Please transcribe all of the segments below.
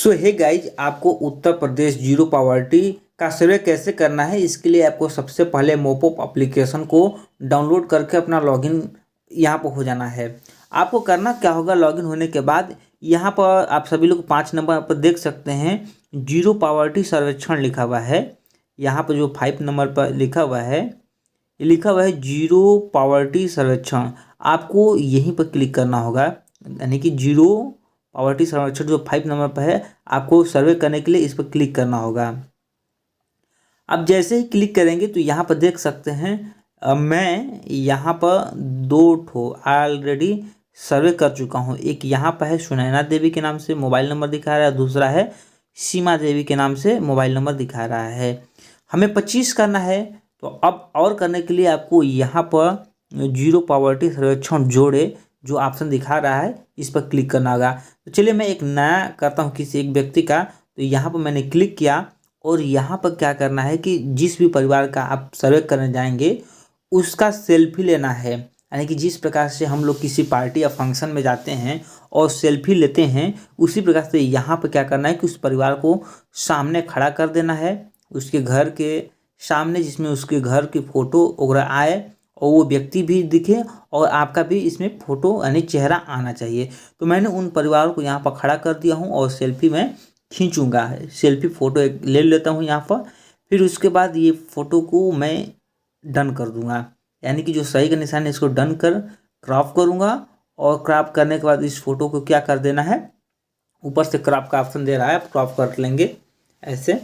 सो hey guys, आपको Uttar Pradesh zero poverty का सर्वे कैसे करना है। इसके लिए आपको सबसे पहले मोपॉप एप्लीकेशन को डाउनलोड करके अपना लॉगिन यहाँ पर हो जाना है। आपको करना क्या होगा, लॉगिन होने के बाद यहाँ पर आप सभी लोग 5 नंबर पर देख सकते हैं जीरो पॉवर्टी सर्वेक्षण लिखा हुआ है। यहाँ पर जो 5 नंबर पर लिखा हुआ है, ये लिखा हुआ है जीरो पॉवर्टी सर्वेक्षण। आपको यहीं पर क्लिक करना होगा, यानी कि जीरो पॉवर्टी सर्वेक्षण जो 5 नंबर पर है, आपको सर्वे करने के लिए इस पर क्लिक करना होगा। अब जैसे ही क्लिक करेंगे तो यहाँ पर देख सकते हैं मैं यहाँ पर 2 ठो ऑलरेडी सर्वे कर चुका हूँ। एक यहाँ पर है सुनैना देवी के नाम से मोबाइल नंबर दिखा रहा है, दूसरा है सीमा देवी के नाम से मोबाइल नंबर दिखा रहा है। हमें 25 करना है, तो अब और करने के लिए आपको यहाँ पर जीरो पॉवर्टी सर्वेक्षण जोड़े जो ऑप्शन दिखा रहा है, इस पर क्लिक करना होगा। तो चलिए मैं एक नया करता हूँ किसी एक व्यक्ति का। तो यहाँ पर मैंने क्लिक किया और यहाँ पर क्या करना है कि जिस भी परिवार का आप सर्वे करने जाएंगे उसका सेल्फी लेना है। यानी कि जिस प्रकार से हम लोग किसी पार्टी या फंक्शन में जाते हैं और सेल्फी लेते हैं, उसी प्रकार से यहाँ पर क्या करना है कि उस परिवार को सामने खड़ा कर देना है, उसके घर के सामने, जिसमें उसके घर की फ़ोटो वगैरह आए और वो व्यक्ति भी दिखे और आपका भी इसमें फ़ोटो यानी चेहरा आना चाहिए। तो मैंने उन परिवारों को यहाँ पर खड़ा कर दिया हूँ और सेल्फी में खींचूंगा। सेल्फी फ़ोटो एक ले लेता हूँ यहाँ पर। फिर उसके बाद ये फ़ोटो को मैं डन कर दूँगा, यानी कि जो सही का निशान है इसको डन कर क्रॉप करूँगा। और क्रॉप करने के बाद इस फ़ोटो को क्या कर देना है, ऊपर से क्रॉप का ऑप्शन दे रहा है, आप क्रॉप कर लेंगे ऐसे।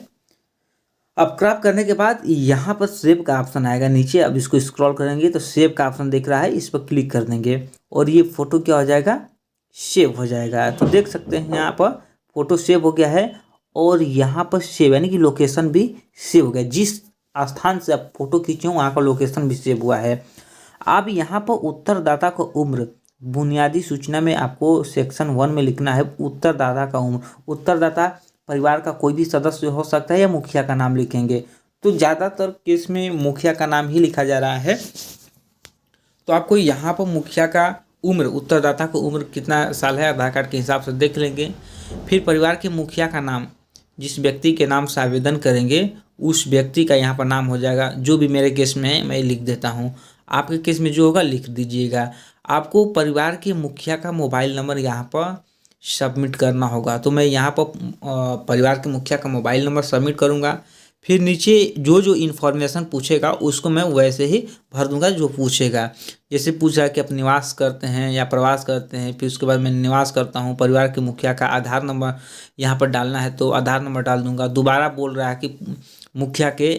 अब क्रॉप करने के बाद यहाँ पर सेव का ऑप्शन आएगा नीचे। अब इसको स्क्रॉल करेंगे तो सेव का ऑप्शन दिख रहा है, इस पर क्लिक कर देंगे और ये फ़ोटो क्या हो जाएगा, सेव हो जाएगा। तो देख सकते हैं यहाँ पर फ़ोटो सेव हो गया है और यहाँ पर सेव यानी कि लोकेशन भी सेव हो गया। जिस स्थान से आप फ़ोटो खींचे हो वहाँ का लोकेशन भी सेव हुआ है। अब यहाँ पर उत्तरदाता का उम्र, बुनियादी सूचना में आपको सेक्शन 1 में लिखना है उत्तरदाता का उम्र। उत्तरदाता परिवार का कोई भी सदस्य हो सकता है या मुखिया का नाम लिखेंगे, तो ज़्यादातर केस में मुखिया का नाम ही लिखा जा रहा है। तो आपको यहाँ पर मुखिया का उम्र, उत्तरदाता का उम्र कितना साल है आधार कार्ड के हिसाब से देख लेंगे। फिर परिवार के मुखिया का नाम, जिस व्यक्ति के नाम से आवेदन करेंगे उस व्यक्ति का यहाँ पर नाम हो जाएगा। जो भी मेरे केस में है मैं लिख देता हूँ, आपके केस में जो होगा लिख दीजिएगा। आपको परिवार के मुखिया का मोबाइल नंबर यहाँ पर सबमिट करना होगा। तो मैं यहाँ पर परिवार के मुखिया का मोबाइल नंबर सबमिट करूँगा। फिर नीचे जो जो इन्फॉर्मेशन पूछेगा उसको मैं वैसे ही भर दूंगा जो पूछेगा। जैसे पूछा कि आप निवास करते हैं या प्रवास करते हैं, फिर उसके बाद मैं निवास करता हूँ। परिवार के मुखिया का आधार नंबर यहाँ पर डालना है तो आधार नंबर डाल दूंगा। दोबारा बोल रहा है कि मुखिया के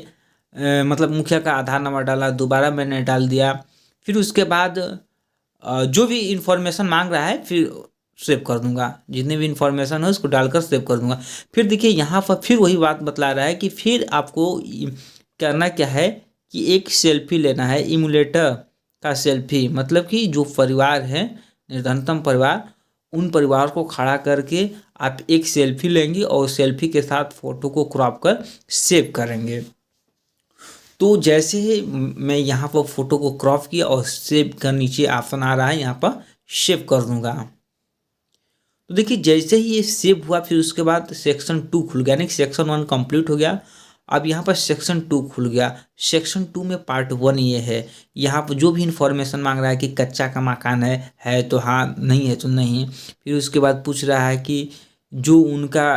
मतलब मुखिया का आधार नंबर डाला, दोबारा मैंने डाल दिया। फिर उसके बाद जो भी इन्फॉर्मेशन मांग रहा है फिर सेव कर दूंगा, जितने भी इन्फॉर्मेशन है उसको डालकर सेव कर दूंगा। फिर देखिए यहाँ पर फिर वही बात बतला रहा है कि फिर आपको करना क्या है कि एक सेल्फी लेना है, इमुलेटर का सेल्फी। मतलब कि जो परिवार है निर्धनतम परिवार, उन परिवार को खड़ा करके आप एक सेल्फी लेंगे और सेल्फी के साथ फ़ोटो को क्रॉप कर सेव करेंगे। तो जैसे ही मैं यहाँ पर फ़ोटो को क्रॉप किया और सेव का नीचे ऑप्शन आ रहा है, यहाँ पर सेव कर दूँगा। तो देखिए जैसे ही ये सेव हुआ फिर उसके बाद सेक्शन 2 खुल गया, यानी कि सेक्शन 1 कंप्लीट हो गया। अब यहाँ पर सेक्शन 2 खुल गया। सेक्शन 2 में पार्ट 1 ये है। यहाँ पर जो भी इन्फॉर्मेशन मांग रहा है कि कच्चा का मकान है तो हाँ, नहीं है तो नहीं। फिर उसके बाद पूछ रहा है कि जो उनका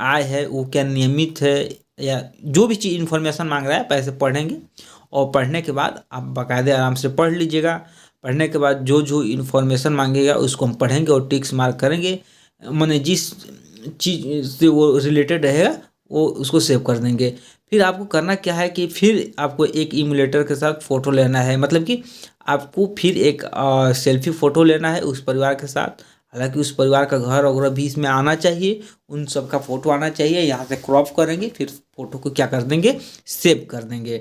आय है वो क्या नियमित है, या जो भी चीज़ इन्फॉर्मेशन मांग रहा है पैसे पढ़ेंगे। और पढ़ने के बाद आप बाकायदे आराम से पढ़ लीजिएगा। पढ़ने के बाद जो जो इन्फॉर्मेशन मांगेगा उसको हम पढ़ेंगे और टिक्स मार्क करेंगे। माने जिस चीज़ से वो रिलेटेड रहेगा वो उसको सेव कर देंगे। फिर आपको करना क्या है कि फिर आपको एक इमुलेटर के साथ फ़ोटो लेना है। मतलब कि आपको फिर एक सेल्फी फ़ोटो लेना है उस परिवार के साथ। हालांकि उस परिवार का घर वगैरह भी इसमें आना चाहिए, उन सब का फ़ोटो आना चाहिए। यहाँ से क्रॉप करेंगे, फिर फ़ोटो को क्या कर देंगे, सेव कर देंगे।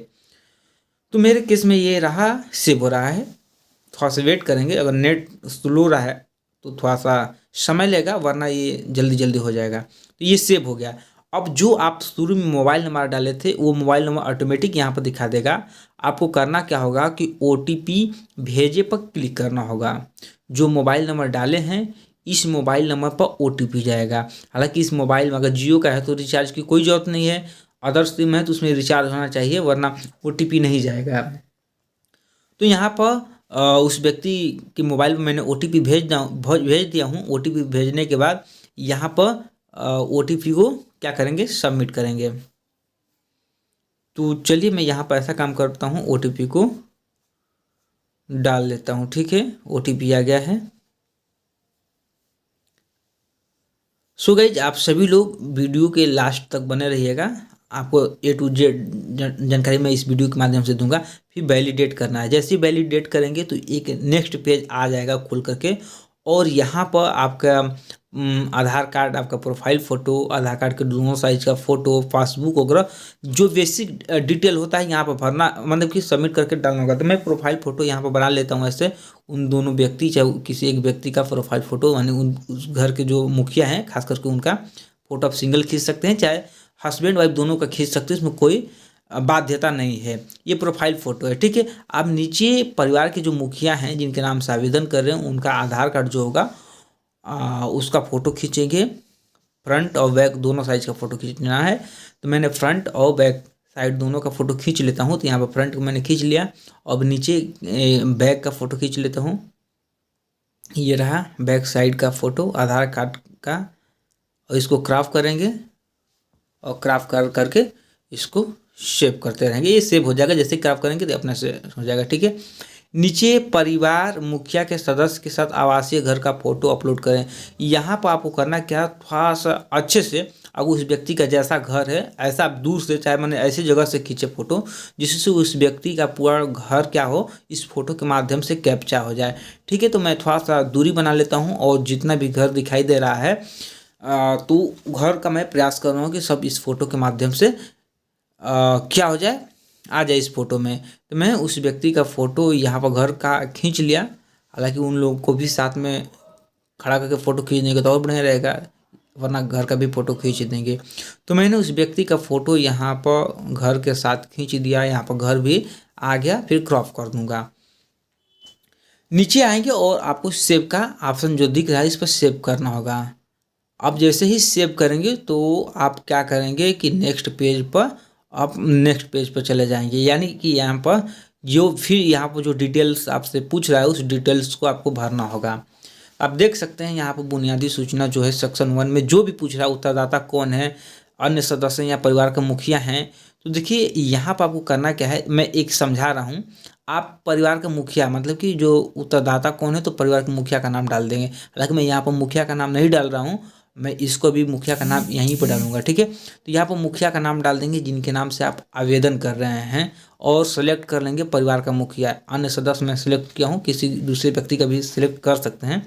तो मेरे केस में ये रहा, सेव हो रहा है। थोड़ा सा वेट करेंगे, अगर नेट स्लो रहा है तो थोड़ा सा समय लेगा, वरना ये जल्दी जल्दी हो जाएगा। तो ये सेव हो गया। अब जो आप शुरू में मोबाइल नंबर डाले थे वो मोबाइल नंबर ऑटोमेटिक यहाँ पर दिखा देगा। आपको करना क्या होगा कि OTP भेजे पर क्लिक करना होगा। जो मोबाइल नंबर डाले हैं इस मोबाइल नंबर पर OTP जाएगा। हालांकि इस मोबाइल में अगर जियो का है तो रिचार्ज की कोई ज़रूरत नहीं है, अदर सिम है तो उसमें रिचार्ज होना चाहिए, वरना OTP नहीं जाएगा। तो यहाँ पर उस व्यक्ति के मोबाइल में मैंने OTP भेज दिया हूँ। OTP भेजने के बाद यहाँ पर OTP को क्या करेंगे, सबमिट करेंगे। तो चलिए मैं यहाँ पर ऐसा काम करता हूँ, OTP को डाल देता हूँ। ठीक है, OTP आ गया है। सो गाइज, आप सभी लोग वीडियो के लास्ट तक बने रहिएगा, आपको A to Z जानकारी मैं इस वीडियो के माध्यम से दूंगा। फिर वैलिडेट करना है, जैसे ही वैलिडेट करेंगे तो एक नेक्स्ट पेज आ जाएगा खुल करके, और यहाँ पर आपका आधार कार्ड, आपका प्रोफाइल फ़ोटो, आधार कार्ड के दोनों साइज का फ़ोटो, पासबुक वगैरह जो बेसिक डिटेल होता है यहाँ पर भरना, मतलब कि सबमिट करके डालना होगा। तो मैं प्रोफाइल फ़ोटो यहाँ पर बना लेता हूँ ऐसे। उन दोनों व्यक्ति, चाहे किसी एक व्यक्ति का प्रोफाइल फ़ोटो, यानी उस घर के जो मुखिया हैं खास करके उनका फ़ोटो आप सिंगल खींच सकते हैं, चाहे हस्बैंड वाइफ दोनों का खींच सकते हैं, इसमें कोई बाध्यता नहीं है। ये प्रोफाइल फ़ोटो है। ठीक है, आप नीचे परिवार के जो मुखिया हैं जिनके नाम से आवेदन कर रहे हैं उनका आधार कार्ड जो होगा उसका फ़ोटो खींचेंगे। फ्रंट और बैक दोनों साइज का फ़ोटो खींचना है। तो मैंने फ्रंट और बैक साइड दोनों का फ़ोटो खींच लेता हूँ। तो यहाँ पर फ्रंट को मैंने खींच लिया, अब नीचे बैक का फ़ोटो खींच लेता हूँ। ये रहा बैक साइड का फ़ोटो आधार कार्ड का, और इसको क्रॉप करेंगे और क्रॉप करके इसको सेव करते रहेंगे। ये सेव हो जाएगा, जैसे क्रॉप करेंगे तो अपने से हो जाएगा। ठीक है, नीचे परिवार मुखिया के सदस्य के साथ आवासीय घर का फ़ोटो अपलोड करें। यहाँ पर आपको करना क्या, थोड़ा सा अच्छे से, अगर उस व्यक्ति का जैसा घर है ऐसा आप दूर से, चाहे मैंने ऐसी जगह से खींचे फ़ोटो जिससे उस व्यक्ति का पूरा घर क्या हो, इस फोटो के माध्यम से कैप्चा हो जाए। ठीक है, तो मैं थोड़ा सा दूरी बना लेता हूँ, और जितना भी घर दिखाई दे रहा है तो घर का मैं प्रयास कर रहा हूँ कि सब इस फोटो के माध्यम से क्या हो जाए, आ जाए इस फोटो में। तो मैं उस व्यक्ति का फ़ोटो यहाँ पर घर का खींच लिया। हालांकि उन लोगों को भी साथ में खड़ा करके फ़ोटो खींच देंगे तो और बढ़िया रहेगा, वरना घर का भी फ़ोटो खींच देंगे। तो मैंने उस व्यक्ति का फ़ोटो यहाँ पर घर के साथ खींच दिया, यहाँ पर घर भी आ गया। फिर क्रॉप कर दूँगा। नीचे आएंगे और आपको सेव का ऑप्शन जो दिख रहा है इस पर सेव करना होगा। अब जैसे ही सेव करेंगे तो आप क्या करेंगे कि नेक्स्ट पेज पर आप नेक्स्ट पेज पर चले जाएंगे, यानी कि यहाँ पर जो फिर यहाँ पर जो डिटेल्स आपसे पूछ रहा है उस डिटेल्स को आपको भरना होगा। आप देख सकते हैं यहाँ पर बुनियादी सूचना जो है सेक्शन 1 में जो भी पूछ रहा है, उत्तरदाता कौन है, अन्य सदस्य या परिवार का मुखिया हैं। तो देखिए यहाँ पर आपको करना क्या है, मैं एक समझा रहा हूँ। आप परिवार का मुखिया, मतलब कि जो उत्तरदाता कौन है तो परिवार के मुखिया का नाम डाल देंगे। हालांकि मैं यहाँ पर मुखिया का नाम नहीं डाल रहा हूँ, मैं इसको भी मुखिया का नाम यहीं पर डालूंगा। ठीक है, तो यहाँ पर मुखिया का नाम डाल देंगे जिनके नाम से आप आवेदन कर रहे हैं, और सेलेक्ट कर लेंगे परिवार का मुखिया। अन्य सदस्य मैं सिलेक्ट किया हूँ, किसी दूसरे व्यक्ति का भी सिलेक्ट कर सकते हैं।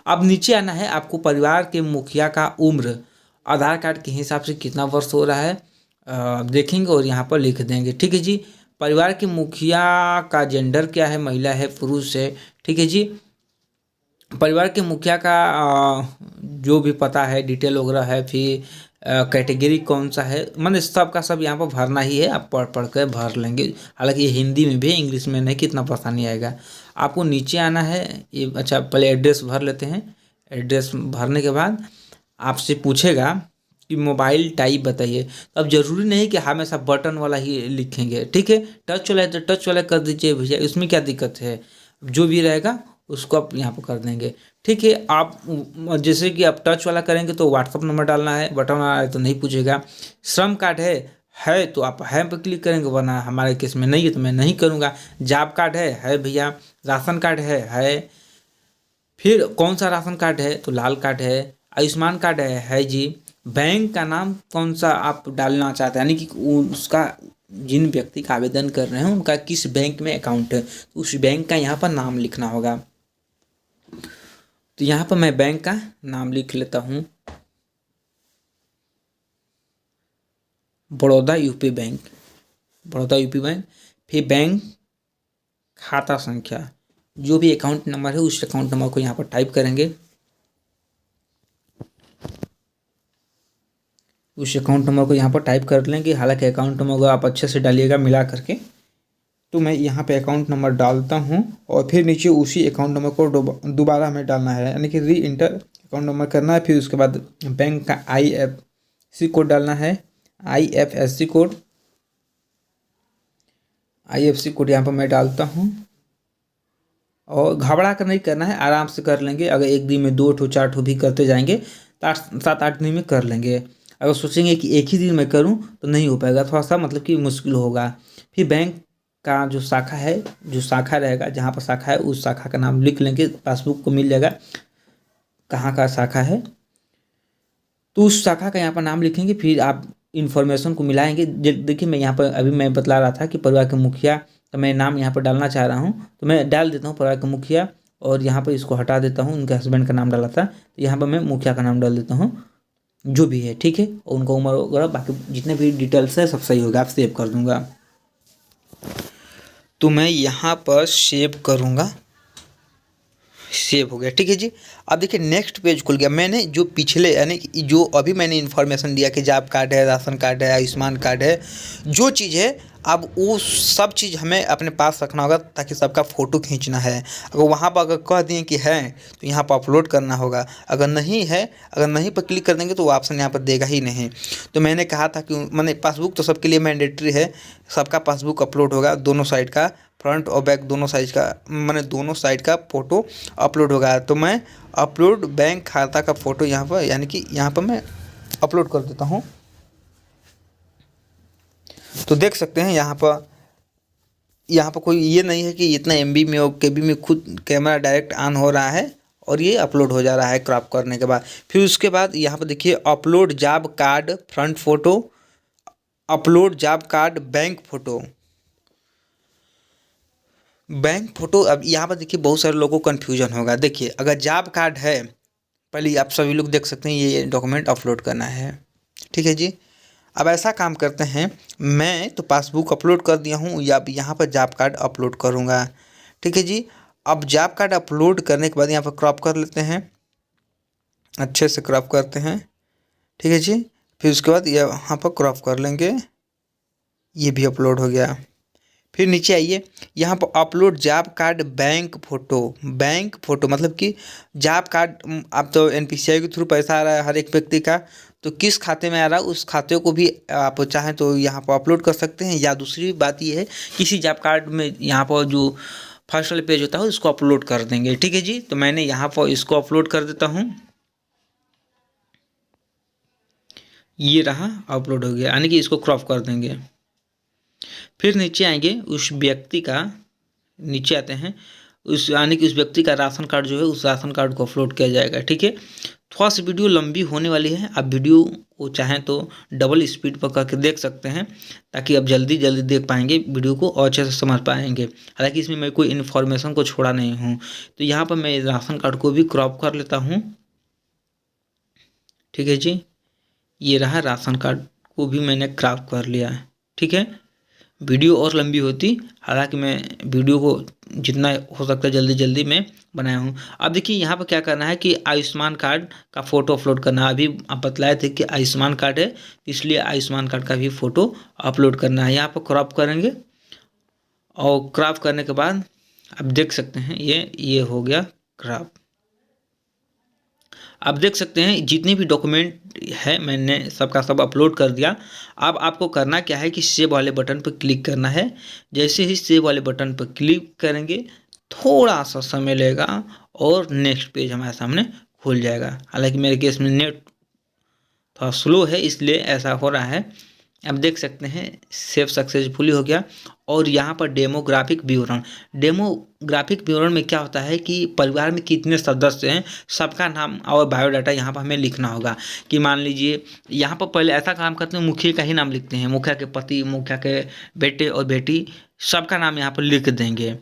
अब नीचे आना है, आपको परिवार के मुखिया का उम्र आधार कार्ड के हिसाब से कितना वर्ष हो रहा है देखेंगे और यहाँ पर लिख देंगे। ठीक है जी, परिवार के मुखिया का जेंडर क्या है, महिला है पुरुष है। ठीक है जी, परिवार के मुखिया का जो भी पता है, डिटेल वगैरह है, फिर कैटेगरी कौन सा है, मतलब सब का सब यहाँ पर भरना ही है। आप पढ़ कर भर लेंगे। हालांकि ये हिंदी में भी, इंग्लिश में नहीं, कितना परेशानी आएगा। आपको नीचे आना है, ये अच्छा पहले एड्रेस भर लेते हैं। एड्रेस भरने के बाद आपसे पूछेगा कि मोबाइल टाइप बताइए। तो अब ज़रूरी नहीं कि हमेशा बटन वाला ही लिखेंगे। ठीक है, टच वाला है तो टच वाला कर दीजिए भैया, इसमें क्या दिक्कत है। जो भी रहेगा उसको आप यहाँ पर कर देंगे। ठीक है, आप जैसे कि आप टच वाला करेंगे तो व्हाट्सअप नंबर डालना है, बटन वाला है तो नहीं पूछेगा। श्रम कार्ड है तो आप है पर क्लिक करेंगे, वरना हमारे केस में नहीं है तो मैं नहीं करूँगा। जॉब कार्ड है भैया। राशन कार्ड है। फिर कौन सा राशन कार्ड है तो लाल कार्ड है। आयुष्मान कार्ड है जी। बैंक का नाम कौन सा आप डालना चाहते हैं, यानी कि उसका जिन व्यक्ति का आवेदन कर रहे हैं उनका किस बैंक में अकाउंट है, तो उस बैंक का यहाँ पर नाम लिखना होगा। तो यहाँ पर मैं बैंक का नाम लिख लेता हूँ, Baroda UP bank, Baroda UP bank. फिर बैंक खाता संख्या, जो भी अकाउंट नंबर है उस अकाउंट नंबर को यहाँ पर टाइप करेंगे। उस अकाउंट नंबर को यहाँ पर टाइप कर लेंगे। हालांकि अकाउंट नंबर को आप अच्छे से डालिएगा मिला करके, तो मैं यहाँ पे अकाउंट नंबर डालता हूँ और फिर नीचे उसी अकाउंट नंबर को दोबारा हमें डालना है, यानी कि री इंटर अकाउंट नंबर करना है। फिर उसके बाद बैंक का IFSC कोड डालना है, IFSC कोड यहाँ पर मैं डालता हूँ। और घबरा कर नहीं करना है, आराम से कर लेंगे। अगर एक दिन में 2 ठो 4 ठो भी करते जाएंगे तो 7-8 दिन में कर लेंगे। अगर सोचेंगे कि एक ही दिन में करूं तो नहीं हो पाएगा, थोड़ा सा मतलब कि मुश्किल होगा। फिर बैंक का जो शाखा है, जो शाखा रहेगा, जहाँ पर शाखा है उस शाखा का नाम लिख लेंगे, पासबुक को मिल जाएगा कहाँ का शाखा है, तो उस शाखा का यहाँ पर नाम लिखेंगे। फिर आप इन्फॉर्मेशन को मिलाएंगे। देखिए मैं यहाँ पर अभी मैं बतला रहा था कि परिवार के मुखिया, तो मैं नाम यहाँ पर डालना चाह रहा हूँ, तो मैं डाल देता हूँ परिवार के मुखिया और यहाँ पर इसको हटा देता हूँ। उनके हस्बैंड का नाम डाला था, तो यहाँ पर मैं मुखिया का नाम डाल देता हूँ, जो भी है, ठीक है। और उनका उम्र वगैरह बाकी जितने भी डिटेल्स है सब सही होगा, आप सेव कर दूँगा। तो मैं यहाँ पर सेव करूँगा, सेव हो गया, ठीक है जी। अब देखिए नेक्स्ट पेज खुल गया। मैंने जो पिछले यानी कि जो अभी मैंने इन्फॉर्मेशन दिया कि जॉब कार्ड है, राशन कार्ड है, आयुष्मान कार्ड है, जो चीज़ है, अब वो सब चीज़ हमें अपने पास रखना होगा ताकि सबका फ़ोटो खींचना है। अगर वहाँ पर अगर कह दिए कि है तो यहाँ पर अपलोड करना होगा, अगर नहीं है, अगर नहीं पर क्लिक कर देंगे तो वो ऑप्शन यहाँ पर देगा ही नहीं। तो मैंने कहा था कि मैंने पासबुक तो सबके लिए मैंडेटरी है, सबका पासबुक अपलोड होगा, दोनों साइड का, फ्रंट और बैक दोनों साइज का, मैंने दोनों साइड का फ़ोटो अपलोड होगा। तो मैं अपलोड बैंक खाता का फ़ोटो यहाँ पर, यानी कि यहाँ पर मैं अपलोड कर देता हूँ। तो देख सकते हैं यहाँ पर कोई ये नहीं है कि इतना MB में और KB में खुद कैमरा डायरेक्ट ऑन हो रहा है और ये अपलोड हो जा रहा है क्रॉप करने के बाद। फिर उसके बाद यहाँ पर देखिए upload job card front photo, upload job card bank photo, bank photo. अब यहाँ पर देखिए बहुत सारे लोगों को कन्फ्यूजन होगा। देखिए अगर जॉब कार्ड है, पहले आप सभी लोग देख सकते हैं ये डॉक्यूमेंट अपलोड करना है, ठीक है जी। अब ऐसा काम करते हैं, मैं तो पासबुक अपलोड कर दिया हूँ, या अब यहाँ पर जॉब कार्ड अपलोड करूँगा, ठीक है जी। अब जॉब कार्ड अपलोड करने के बाद यहाँ पर क्रॉप कर लेते हैं, अच्छे से क्रॉप करते हैं, ठीक है जी। फिर उसके बाद यहाँ पर क्रॉप कर लेंगे, ये भी अपलोड हो गया। फिर नीचे आइए, यहाँ पर upload job card bank photo मतलब कि जॉब कार्ड, अब तो NPCI के थ्रू पैसा आ रहा है हर एक व्यक्ति का, तो किस खाते में आ रहा है उस खाते को भी आप चाहें तो यहाँ पर अपलोड कर सकते हैं। या दूसरी बात ये है, किसी जॉब कार्ड में यहाँ पर जो फर्स्ट वाले पेज होता है इसको अपलोड कर देंगे, ठीक है जी। तो मैंने यहाँ पर इसको अपलोड कर देता हूँ, ये रहा अपलोड हो गया, यानी कि इसको क्रॉप कर देंगे। फिर नीचे आएंगे, उस व्यक्ति का, नीचे आते हैं, उस यानी कि उस व्यक्ति का राशन कार्ड जो है उस राशन कार्ड को अपलोड किया जाएगा, ठीक है। थोड़ा सी वीडियो लंबी होने वाली है, आप वीडियो को चाहें तो डबल स्पीड पर करके देख सकते हैं ताकि आप जल्दी जल्दी देख पाएंगे वीडियो को और अच्छे से समझ पाएंगे। हालांकि इसमें मैं कोई इन्फॉर्मेशन को छोड़ा नहीं हूँ। तो यहाँ पर मैं राशन कार्ड को भी क्रॉप कर लेता हूँ, ठीक है जी। ये रहा राशन कार्ड को भी मैंने क्रॉप कर लिया, ठीक है। वीडियो और लंबी होती, हालांकि मैं वीडियो को जितना हो सकता है जल्दी जल्दी में बनाया हूँ। अब देखिए यहाँ पर क्या करना है कि आयुष्मान कार्ड का फ़ोटो अपलोड करना है। अभी आप बतलाए थे कि आयुष्मान कार्ड है, इसलिए आयुष्मान कार्ड का भी फ़ोटो अपलोड करना है। यहाँ पर क्रॉप करेंगे और क्रॉप करने के बाद आप देख सकते हैं ये हो गया क्रॉप। आप देख सकते हैं जितने भी डॉक्यूमेंट है मैंने सबका सब अपलोड कर दिया। अब आपको करना क्या है कि सेव वाले बटन पर क्लिक करना है। जैसे ही सेव वाले बटन पर क्लिक करेंगे थोड़ा सा समय लगेगा और नेक्स्ट पेज हमारे सामने खुल जाएगा। हालांकि मेरे केस में नेट थोड़ा स्लो है इसलिए ऐसा हो रहा है। आप देख सकते हैं सेव सक्सेसफुली हो गया। और यहाँ पर डेमोग्राफिक विवरण में क्या होता है कि परिवार में कितने सदस्य हैं सबका नाम और बायोडाटा यहाँ पर हमें लिखना होगा। कि मान लीजिए यहाँ पर पहले ऐसा काम करते हैं, मुखिया का ही नाम लिखते हैं, मुखिया के पति, मुखिया के बेटे और बेटी, सबका नाम यहाँ पर लिख देंगे,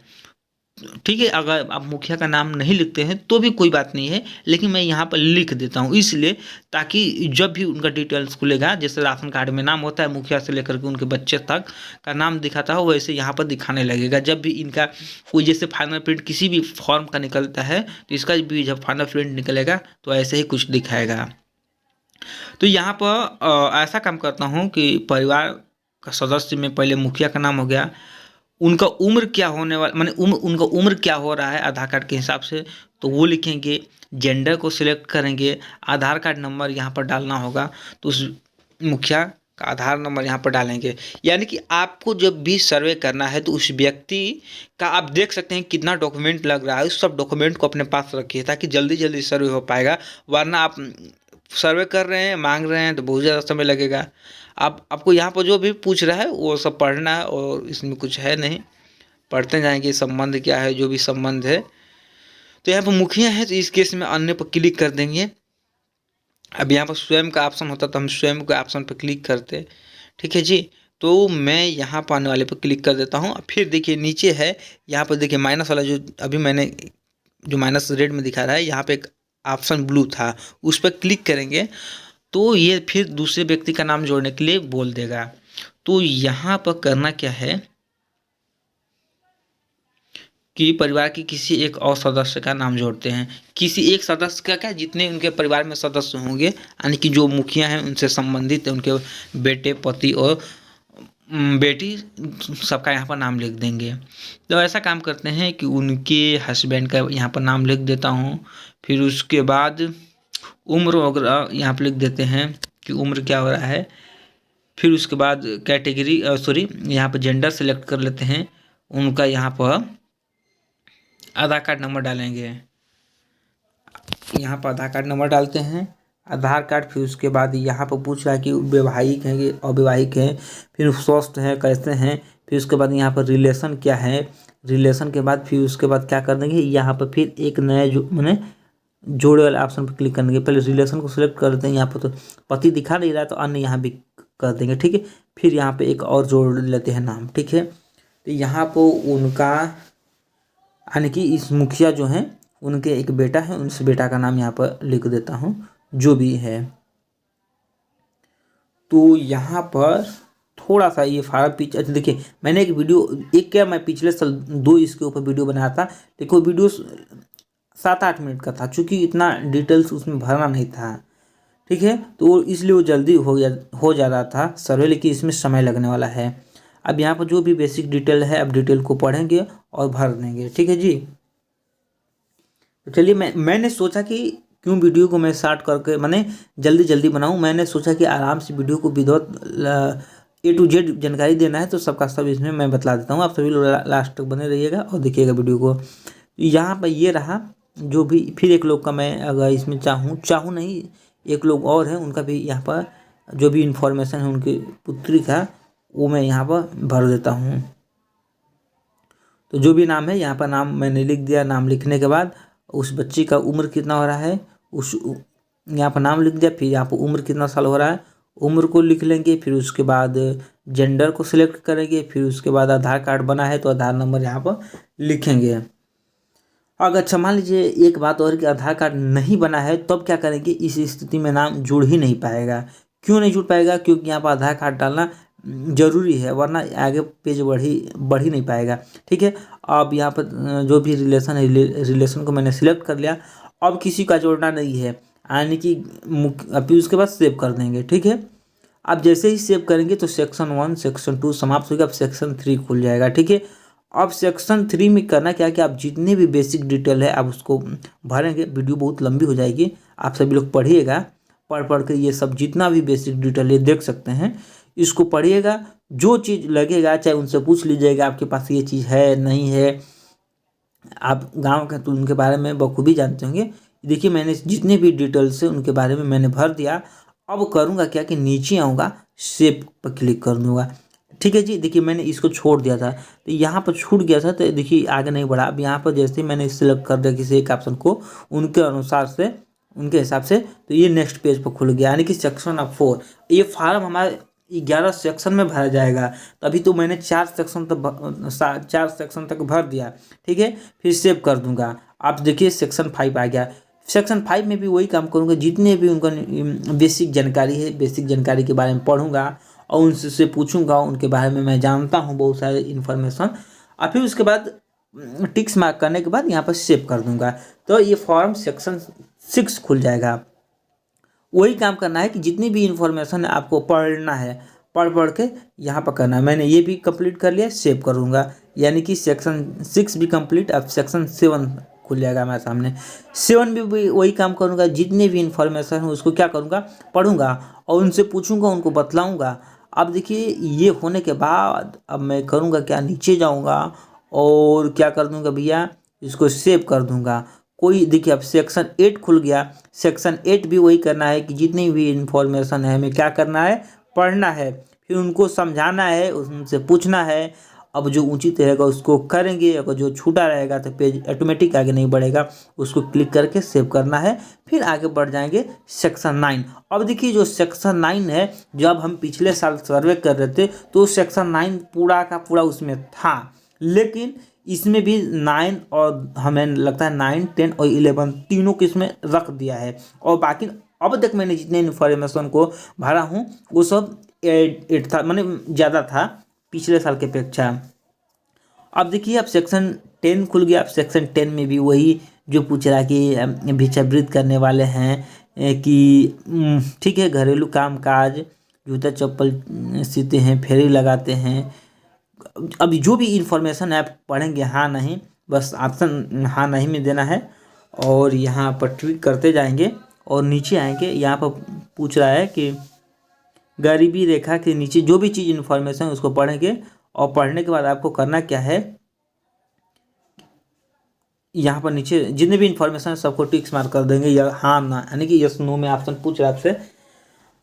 ठीक है। अगर आप मुखिया का नाम नहीं लिखते हैं तो भी कोई बात नहीं है, लेकिन मैं यहाँ पर लिख देता हूँ इसलिए ताकि जब भी उनका डिटेल्स खुलेगा, जैसे राशन कार्ड में नाम होता है मुखिया से लेकर के उनके बच्चे तक का नाम दिखाता हो, वैसे यहाँ पर दिखाने लगेगा। जब भी इनका कोई जैसे फाइनल प्रिंट किसी भी फॉर्म का निकलता है तो इसका भी जब फाइनल प्रिंट निकलेगा तो ऐसे ही कुछ दिखाएगा। तो यहाँ पर ऐसा काम करता हूँ कि परिवार का सदस्य में पहले मुखिया का नाम हो गया, उनका उम्र क्या होने वाला, माने उनका उम्र क्या हो रहा है आधार कार्ड के हिसाब से, तो वो लिखेंगे। जेंडर को सिलेक्ट करेंगे, आधार कार्ड नंबर यहाँ पर डालना होगा, तो उस मुखिया का आधार नंबर यहाँ पर डालेंगे। यानी कि आपको जब भी सर्वे करना है तो उस व्यक्ति का आप देख सकते हैं कितना डॉक्यूमेंट लग रहा है, उस सब डॉक्यूमेंट को अपने पास रखिए ताकि जल्दी जल्दी सर्वे हो पाएगा। वरना आप सर्वे कर रहे हैं, मांग रहे हैं, तो बहुत ज़्यादा समय लगेगा। आप आपको यहाँ पर जो भी पूछ रहा है वो सब पढ़ना है, और इसमें कुछ है नहीं, पढ़ते जाएंगे संबंध क्या है, जो भी संबंध है। तो यहाँ पर मुखिया है, तो इस केस में अन्य पर क्लिक कर देंगे। अब यहाँ पर स्वयं का ऑप्शन होता तो हम स्वयं के ऑप्शन पर क्लिक करते। ठीक है जी, तो मैं यहाँ पर आने वाले पर क्लिक कर देता हूँ। फिर देखिए नीचे है, यहाँ पर देखिए माइनस वाला, जो अभी मैंने जो माइनस रेड में दिखा रहा है, यहाँ पे एक ऑप्शन ब्लू था, उस पर क्लिक करेंगे तो ये फिर दूसरे व्यक्ति का नाम जोड़ने के लिए बोल देगा। तो यहाँ पर करना क्या है कि परिवार के किसी एक और सदस्य का नाम जोड़ते हैं। किसी एक सदस्य का क्या, जितने उनके परिवार में सदस्य होंगे, यानी कि जो मुखिया हैं उनसे संबंधित है, उनके बेटे, पति और बेटी, सबका यहाँ पर नाम लिख देंगे। तो ऐसा काम करते हैं कि उनके हस्बैंड का यहाँ पर नाम लिख देता हूँ। फिर उसके बाद उम्र वगैरह यहाँ पर लिख देते हैं कि उम्र क्या हो रहा है। फिर उसके बाद कैटेगरी सॉरी यहाँ पर जेंडर सेलेक्ट कर लेते हैं। उनका यहाँ पर आधार कार्ड नंबर डालेंगे, यहाँ पर आधार कार्ड नंबर डालते हैं, आधार कार्ड। फिर उसके बाद यहाँ पर पूछ रहा है कि वैवाहिक हैं कि अविवाहित हैं, फिर स्वस्थ हैं कैसे हैं, फिर उसके बाद यहाँ पर रिलेशन क्या है, रिलेशन के बाद फिर उसके बाद क्या कर देंगे, यहाँ पर फिर एक नया जो मैंने जोड़े वाले ऑप्शन पर क्लिक करने के पहले रिलेशन को सिलेक्ट कर देते हैं। यहाँ पर तो पति दिखा नहीं रहा है तो अन्य यहाँ भी कर देंगे। ठीक है, फिर यहाँ पे एक और जोड़ लेते हैं नाम। ठीक है, तो यहाँ पर उनका यानी कि इस मुखिया जो हैं उनके एक बेटा है, उस बेटा का नाम यहाँ पर लिख देता हूँ जो भी है। तो यहाँ पर थोड़ा सा ये फार्म पीछे, अच्छा देखिए मैंने एक वीडियो, एक क्या मैं पिछले साल 2 इसके ऊपर वीडियो बनाया था, देखो वीडियो 7-8 मिनट का था, चूँकि इतना डिटेल्स उसमें भरना नहीं था। ठीक है, तो इसलिए वो जल्दी हो जा रहा था सर्वे, लेकिन इसमें समय लगने वाला है। अब यहाँ पर जो भी बेसिक डिटेल है, अब डिटेल को पढ़ेंगे और भर देंगे। ठीक है जी, तो चलिए मैंने सोचा कि क्यों वीडियो को मैं शॉर्ट करके मैंने जल्दी जल्दी बनाऊं। मैंने सोचा कि आराम से वीडियो को विदाउट A to Z जानकारी देना है, तो सबका सब इसमें मैं बतला देता हूं। आप सभी लोग लास्ट तक बने रहिएगा और देखिएगा वीडियो को। यहाँ पर ये रहा जो भी, फिर एक लोग का मैं अगर इसमें चाहूँ नहीं, एक लोग और हैं उनका भी यहाँ पर जो भी इंफॉर्मेशन है उनकी पुत्री का, वो मैं यहाँ पर भर देता हूँ। तो जो भी नाम है यहाँ पर नाम मैंने लिख दिया। नाम लिखने के बाद उस बच्ची का उम्र कितना हो रहा है, उस यहाँ पर नाम लिख दिया। फिर यहाँ पर उम्र कितना साल हो रहा है, उम्र को लिख लेंगे। फिर उसके बाद जेंडर को सिलेक्ट करेंगे। फिर उसके बाद आधार कार्ड बना है तो आधार नंबर यहाँ पर लिखेंगे। अगर अच्छा मान लीजिए एक बात और कि आधार कार्ड नहीं बना है, तब क्या करेंगे, इस स्थिति में नाम जुड़ ही नहीं पाएगा। क्यों नहीं जुड़ पाएगा, क्योंकि यहाँ पर आधार कार्ड डालना जरूरी है, वरना आगे पेज बढ़ ही नहीं पाएगा। ठीक है, अब यहाँ पर जो भी रिलेशन है, रिलेशन को मैंने सिलेक्ट कर लिया। अब किसी का जोड़ना नहीं है, यानी कि फिर उसके बाद सेव कर देंगे। ठीक है, अब जैसे ही सेव करेंगे तो सेक्शन 1 सेक्शन 2 समाप्त हो गया। अब सेक्शन 3 खुल जाएगा। ठीक है, अब सेक्शन 3 में करना क्या कि आप जितने भी बेसिक डिटेल है आप उसको भरेंगे। वीडियो बहुत लंबी हो जाएगी, आप सभी लोग पढ़िएगा, पढ़ के ये सब जितना भी बेसिक डिटेल है देख सकते हैं, इसको पढ़िएगा। जो चीज़ लगेगा चाहे उनसे पूछ लीजिएगा, आपके पास ये चीज़ है नहीं है, आप गांव के तो उनके बारे में बखूबी जानते होंगे। देखिए मैंने जितने भी डिटेल्स है उनके बारे में मैंने भर दिया। अब करूँगा क्या कि नीचे आऊँगा, सेव पर क्लिक कर दूँगा। ठीक है जी, देखिए मैंने इसको छोड़ दिया था तो यहाँ पर छूट गया था, तो देखिए आगे नहीं बढ़ा। अब यहाँ पर जैसे मैंने सिलेक्ट कर दिया किसी एक ऑप्शन को, उनके अनुसार से उनके हिसाब से, तो ये नेक्स्ट पेज पर खुल गया, यानी कि सेक्शन ऑफ 4। ये फार्म हमारा 11 सेक्शन में भरा जाएगा। तभी तो मैंने 4 सेक्शन तक भर दिया। ठीक है, फिर सेव कर दूंगा। आप देखिए सेक्शन 5 आ गया। सेक्शन 5 में भी वही काम करूँगा, जितने भी उनका बेसिक जानकारी है, बेसिक जानकारी के बारे में पढ़ूंगा और उनसे पूछूंगा, उनके बारे में मैं जानता हूँ बहुत सारे इन्फॉर्मेशन। और फिर उसके बाद टिक्स मार्क करने के बाद यहाँ पर सेव कर दूंगा, तो ये फॉर्म सेक्शन 6 खुल जाएगा। वही काम करना है कि जितनी भी इन्फॉर्मेशन आपको पढ़ना है, पढ़ के यहाँ पर करना है। मैंने ये भी कंप्लीट कर लिया, सेव करूँगा। यानी कि सेक्शन 6 भी कंप्लीट। अब सेक्शन 7 खुल जाएगा हमारे सामने। 7 भी वही काम करूँगा, जितने भी इंफॉर्मेशन है उसको क्या करूँगा, पढ़ूँगा और उनसे पूछूँगा, उनको बतलाऊँगा। अब देखिए ये होने के बाद अब मैं करूँगा क्या, नीचे जाऊँगा और क्या कर दूँगा भैया, इसको सेव कर दूँगा। कोई देखिए अब सेक्शन 8 खुल गया। सेक्शन 8 भी वही करना है कि जितनी भी इंफॉर्मेशन है हमें क्या करना है, पढ़ना है, फिर उनको समझाना है, उनसे पूछना है। अब जो उचित रहेगा उसको करेंगे, अगर जो छूटा रहेगा तो पेज ऑटोमेटिक आगे नहीं बढ़ेगा, उसको क्लिक करके सेव करना है। फिर आगे बढ़ जाएंगे सेक्शन 9। अब देखिए जो सेक्शन 9 है, जब हम पिछले साल सर्वे कर रहे थे तो सेक्शन 9 पूरा का पूरा उसमें था, लेकिन इसमें भी 9 और हमें लगता है 9, 10 और 11 तीनों को इसमें रख दिया है। और बाकी अब तक मैंने जितने इन्फॉर्मेशन को भरा हूँ वो सब 8 था, माने ज़्यादा था पिछले साल के अपेक्षा। अब देखिए अब सेक्शन 10 खुल गया। अब सेक्शन 10 में भी वही जो पूछ रहा है कि भिक्षावृत्ति करने वाले हैं कि ठीक है, घरेलू काम काज, जूता चप्पल सीते हैं, फेरी लगाते हैं। अभी जो भी इंफॉर्मेशन आप पढ़ेंगे हाँ नहीं, बस ऑप्शन हाँ नहीं में देना है और यहाँ पर क्लिक करते जाएंगे और नीचे आएंगे। यहाँ पर पूछ रहा है कि गरीबी रेखा के नीचे जो भी चीज़ इन्फॉर्मेशन उसको पढ़ेंगे और पढ़ने के बाद आपको करना क्या है, यहाँ पर नीचे जितने भी इन्फॉर्मेशन है सबको टिक्स मार्क कर देंगे या हाँ ना, यानी कि यस नो में ऑप्शन पूछ रहा है आपसे।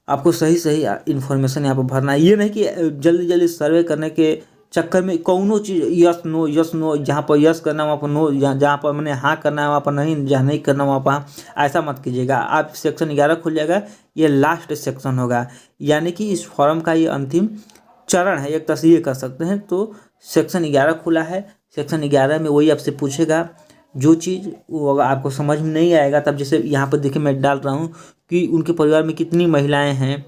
आपको सही सही इन्फॉर्मेशन यहाँ पर भरना है। ये नहीं कि जल्दी जल्दी सर्वे करने के चक्कर में कौनो चीज़ यस नो, जहाँ पर यस करना है वहाँ पर नो, जहाँ पर मैंने हाँ करना है वहाँ पर नहीं, जहाँ नहीं करना वहाँ पर ऐसा मत कीजिएगा। आप सेक्शन 11 खुल जाएगा, ये लास्ट सेक्शन होगा, यानी कि इस फॉर्म का ये अंतिम चरण है, एक तरह से ये कर सकते हैं। तो सेक्शन 11 खुला है। सेक्शन 11 में वही आपसे पूछेगा जो चीज़ वो अगर आपको समझ में नहीं आएगा, तब जैसे यहाँ पर देखिए मैं डाल रहा हूँ कि उनके परिवार में कितनी महिलाएं हैं,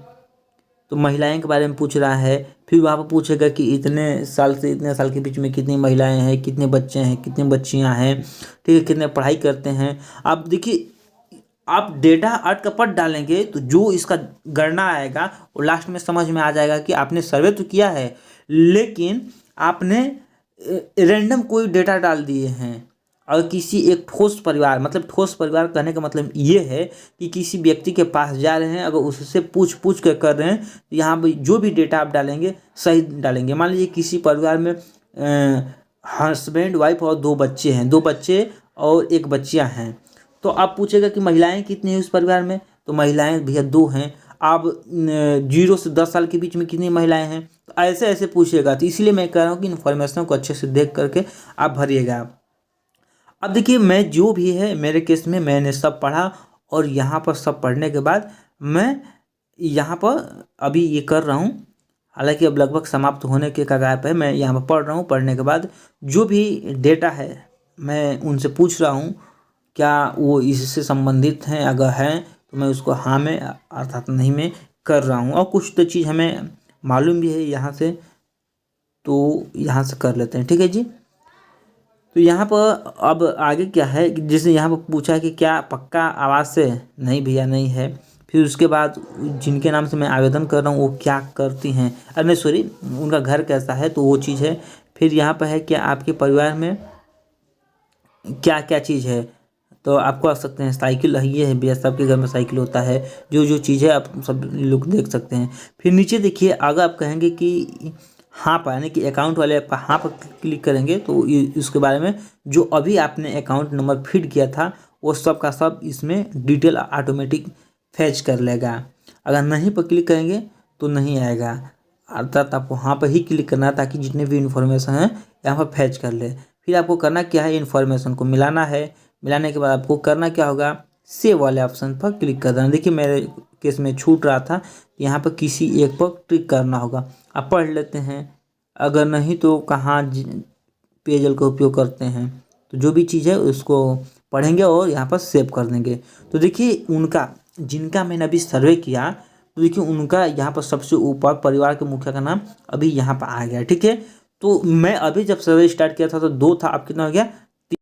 तो महिलाएं के बारे में पूछ रहा है। फिर वहाँ पर पूछेगा कि इतने साल से इतने साल के बीच में कितनी महिलाएं हैं, कितने बच्चे हैं, कितनी बच्चियां हैं, ठीक है, कितने पढ़ाई करते हैं। आप देखिए आप डेटा आर्ट का पट डालेंगे तो जो इसका गणना आएगा वो लास्ट में समझ में आ जाएगा कि आपने सर्वे तो किया है लेकिन आपने रैंडम कोई डेटा डाल दिए हैं। अगर किसी एक ठोस परिवार, मतलब ठोस परिवार कहने का मतलब ये है कि किसी व्यक्ति के पास जा रहे हैं, अगर उससे पूछ कर रहे हैं तो यहाँ पर जो भी डेटा आप डालेंगे सही डालेंगे। मान लीजिए किसी परिवार में हस्बैंड वाइफ और 2 बच्चे हैं, 2 बच्चे और 1 बच्चियाँ हैं, तो आप पूछेगा कि महिलाएं कितनी हैं उस परिवार में, तो महिलाएं भैया 2 हैं। आप 0 से 10 साल के बीच में कितनी महिलाएं हैं, तो ऐसे ऐसे पूछेगा। तो इसलिए मैं कह रहा हूँ कि इन्फॉर्मेशन को अच्छे से देख करके आप भरिएगा। अब देखिए मैं जो भी है मेरे केस में मैंने सब पढ़ा और यहाँ पर सब पढ़ने के बाद मैं यहाँ पर अभी ये कर रहा हूँ, हालांकि अब लगभग समाप्त होने के कगार पर है। मैं यहाँ पर पढ़ रहा हूँ, पढ़ने के बाद जो भी डेटा है मैं उनसे पूछ रहा हूँ क्या वो इससे संबंधित हैं, अगर हैं तो मैं उसको हाँ में अर्थात नहीं में कर रहा हूँ। और कुछ तो चीज़ हमें मालूम भी है यहाँ से, तो यहाँ से कर लेते हैं, ठीक है जी। तो यहाँ पर अब आगे क्या है कि जैसे यहाँ पर पूछा है कि क्या पक्का आवास से, नहीं भैया नहीं है। फिर उसके बाद जिनके नाम से मैं आवेदन कर रहा हूँ वो क्या करती हैं, अरे नहीं सॉरी, उनका घर कैसा है, तो वो चीज़ है। फिर यहाँ पर है कि आपके परिवार में क्या क्या चीज़ है, तो आपको आ सकते हैं साइकिल है, ये है भैया सबके घर में साइकिल होता है, जो जो चीज़ है आप सब लोग देख सकते हैं। फिर नीचे देखिए अगर आप कहेंगे कि हाँ पर, यानी कि अकाउंट वाले आप हाँ पर क्लिक करेंगे तो इसके बारे में जो अभी आपने अकाउंट नंबर फीड किया था वो सब का सब इसमें डिटेल ऑटोमेटिक फैच कर लेगा। अगर नहीं पर क्लिक करेंगे तो नहीं आएगा, अर्थात आपको हाँ पर ही क्लिक करना है ताकि जितने भी इन्फॉर्मेशन हैं यहाँ पर फैच कर ले। फिर आपको करना क्या है, इन्फॉर्मेशन को मिलाना है। मिलाने के बाद आपको करना क्या होगा, सेव वाले ऑप्शन पर क्लिक कर देना। देखिए मेरे केस में छूट रहा था, यहाँ पर किसी एक पर क्लिक करना होगा। आप पढ़ लेते हैं, अगर नहीं तो कहाँ पेजल का उपयोग करते हैं, तो जो भी चीज़ है उसको पढ़ेंगे और यहाँ पर सेव कर देंगे। तो देखिए उनका जिनका मैंने अभी सर्वे किया, तो देखिए उनका यहाँ पर सबसे ऊपर परिवार के मुखिया का नाम अभी यहाँ पर आ गया, ठीक है। तो मैं अभी जब सर्वे स्टार्ट किया था तो 2 था, अब कितना हो गया